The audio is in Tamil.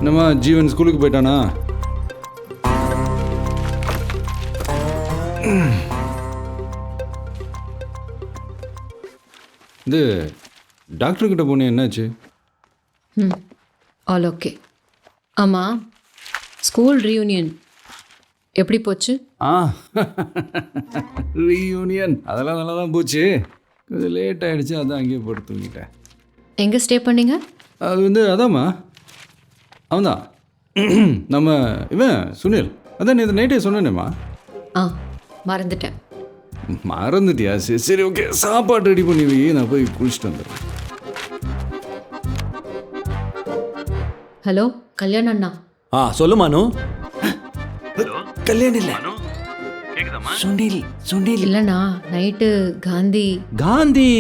என்னம்மா ஜீவன் ஸ்கூலுக்கு போயிட்டானா? இது டாக்டர்கிட்ட போனேன், என்னாச்சு? All okay. ஆமாம், ஸ்கூல் ரீயூனியன் எப்படி போச்சு? ரீயூனியன் அதெல்லாம் நல்லா தான் போச்சு. கொஞ்சம் லேட் ஆகிடுச்சு, அதான் அங்கேயே போட்டு தூங்கிட்டேன். எங்கே ஸ்டே பண்ணீங்க? அது அதாம்மா, அவன்தான் நம்ம இவன் சுனில். அதான் நேற்று நைட்டே சொன்னேனேம்மா. மறந்துட்டேன். மறந்துட்டியா? சரி சரி, ஓகே. சாப்பாடு ரெடி பண்ணி வை, நான் போய் குளிச்சுட்டு வந்துடுறேன். ஹலோ கல்யாண் அண்ணா. சொல்லு மானு. கல்யாணம் இல்லை, சுனில். இல்லைண்ணா, நைட்டு காந்தி காந்தி